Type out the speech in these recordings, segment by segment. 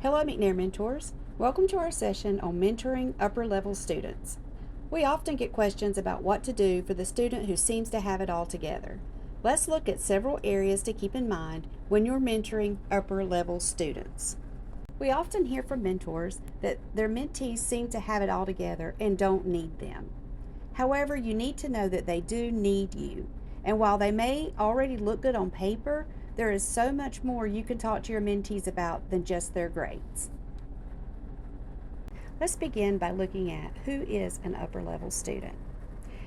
Hello, McNair Mentors. Welcome to our session on mentoring upper level students. We often get questions about what to do for the student who seems to have it all together. Let's look at several areas to keep in mind when you're mentoring upper level students. We often hear from mentors that their mentees seem to have it all together and don't need them. However, you need to know that they do need you. And while they may already look good on paper, there is so much more you can talk to your mentees about than just their grades. Let's begin by looking at who is an upper level student.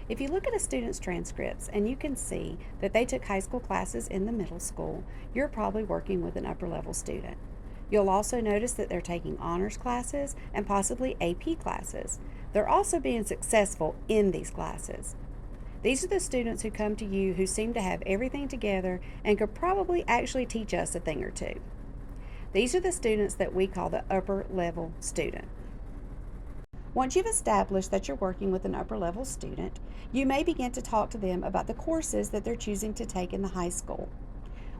If you look at a student's transcripts and you can see that they took high school classes in the middle school, you're probably working with an upper level student. You'll also notice that they're taking honors classes and possibly AP classes. They're also being successful in these classes. These are the students who come to you who seem to have everything together and could probably actually teach us a thing or two. These are the students that we call the upper level student. Once you've established that you're working with an upper level student, you may begin to talk to them about the courses that they're choosing to take in the high school.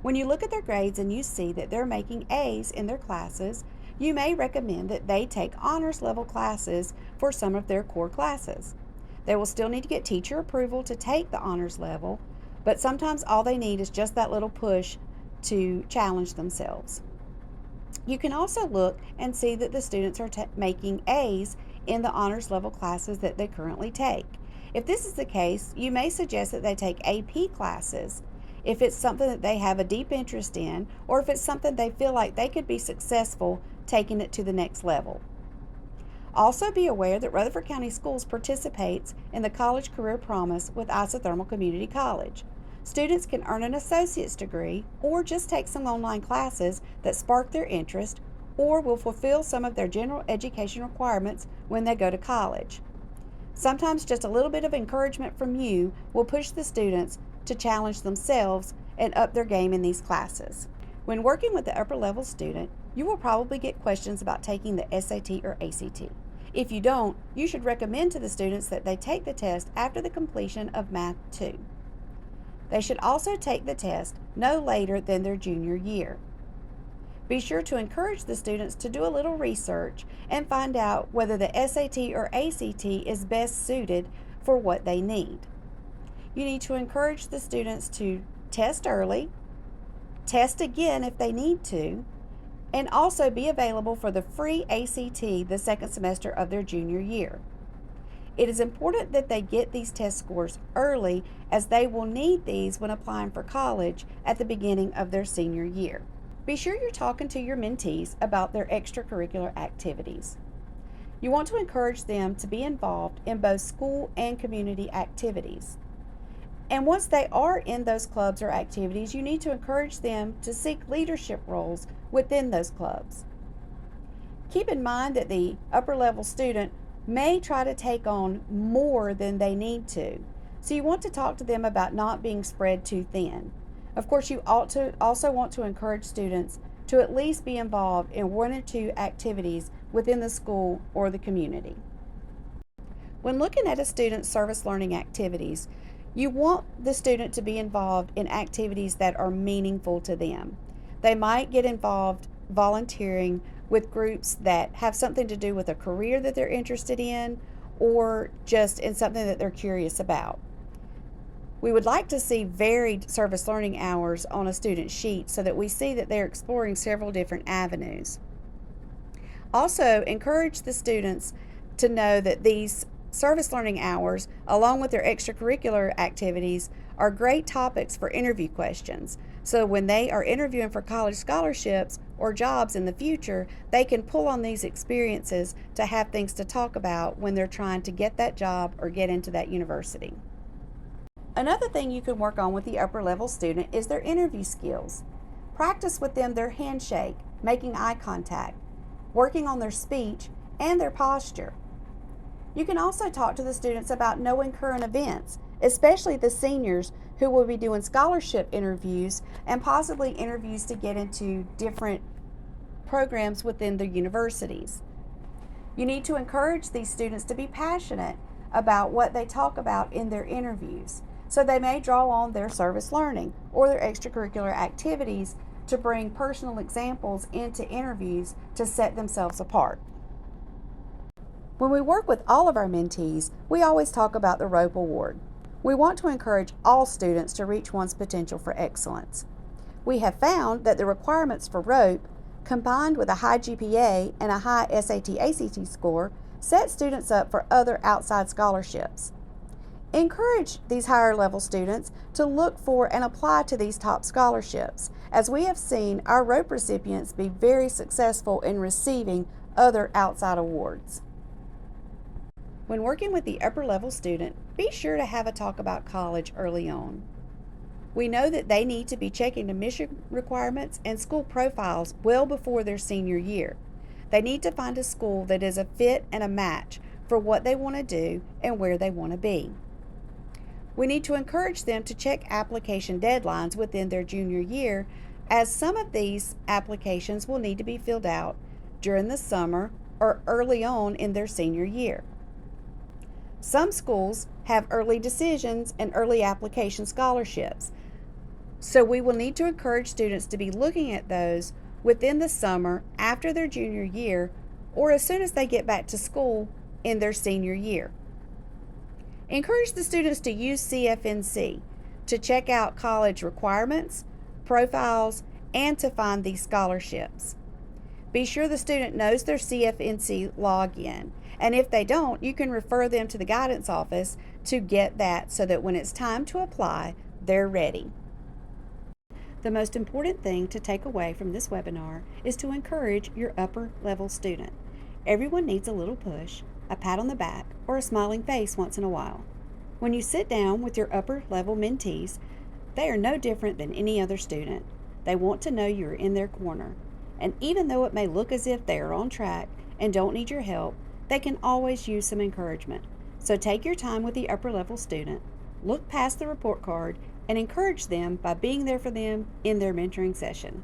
When you look at their grades and you see that they're making A's in their classes, you may recommend that they take honors level classes for some of their core classes. They will still need to get teacher approval to take the honors level, but sometimes all they need is just that little push to challenge themselves. You can also look and see that the students are making A's in the honors level classes that they currently take. If this is the case, you may suggest that they take AP classes if it's something that they have a deep interest in, or if it's something they feel like they could be successful taking it to the next level. Also be aware that Rutherford County Schools participates in the College Career Promise with Isothermal Community College. Students can earn an associate's degree or just take some online classes that spark their interest or will fulfill some of their general education requirements when they go to college. Sometimes just a little bit of encouragement from you will push the students to challenge themselves and up their game in these classes. When working with the upper level student, you will probably get questions about taking the SAT or ACT. If you don't, you should recommend to the students that they take the test after the completion of Math 2. They should also take the test no later than their junior year. Be sure to encourage the students to do a little research and find out whether the SAT or ACT is best suited for what they need. You need to encourage the students to test early, test again if they need to, and also be available for the free ACT the second semester of their junior year. It is important that they get these test scores early, as they will need these when applying for college at the beginning of their senior year. Be sure you're talking to your mentees about their extracurricular activities. You want to encourage them to be involved in both school and community activities. And once they are in those clubs or activities, you need to encourage them to seek leadership roles within those clubs. Keep in mind that the upper level student may try to take on more than they need to. So you want to talk to them about not being spread too thin. Of course, you also want to encourage students to at least be involved in one or two activities within the school or the community. When looking at a student's service learning activities, you want the student to be involved in activities that are meaningful to them. They might get involved volunteering with groups that have something to do with a career that they're interested in, or just in something that they're curious about. We would like to see varied service learning hours on a student sheet so that we see that they're exploring several different avenues. Also, encourage the students to know that these service learning hours, along with their extracurricular activities, are great topics for interview questions. So when they are interviewing for college scholarships or jobs in the future, they can pull on these experiences to have things to talk about when they're trying to get that job or get into that university. Another thing you can work on with the upper level student is their interview skills. Practice with them their handshake, making eye contact, working on their speech, and their posture. You can also talk to the students about knowing current events, especially the seniors who will be doing scholarship interviews and possibly interviews to get into different programs within the universities. You need to encourage these students to be passionate about what they talk about in their interviews. So they may draw on their service learning or their extracurricular activities to bring personal examples into interviews to set themselves apart. When we work with all of our mentees, we always talk about the ROPE Award. We want to encourage all students to reach one's potential for excellence. We have found that the requirements for ROPE, combined with a high GPA and a high SAT/ACT score, set students up for other outside scholarships. Encourage these higher level students to look for and apply to these top scholarships, as we have seen our ROPE recipients be very successful in receiving other outside awards. When working with the upper level student, be sure to have a talk about college early on. We know that they need to be checking admission requirements and school profiles well before their senior year. They need to find a school that is a fit and a match for what they want to do and where they want to be. We need to encourage them to check application deadlines within their junior year, as some of these applications will need to be filled out during the summer or early on in their senior year. Some schools have early decisions and early application scholarships, so we will need to encourage students to be looking at those within the summer after their junior year or as soon as they get back to school in their senior year. Encourage the students to use CFNC to check out college requirements, profiles, and to find these scholarships. Be sure the student knows their CFNC login, and if they don't, you can refer them to the guidance office to get that so that when it's time to apply, they're ready. The most important thing to take away from this webinar is to encourage your upper level student. Everyone needs a little push, a pat on the back, or a smiling face once in a while. When you sit down with your upper level mentees, they are no different than any other student. They want to know you're in their corner. And even though it may look as if they are on track and don't need your help, they can always use some encouragement. So take your time with the upper level student, look past the report card, and encourage them by being there for them in their mentoring session.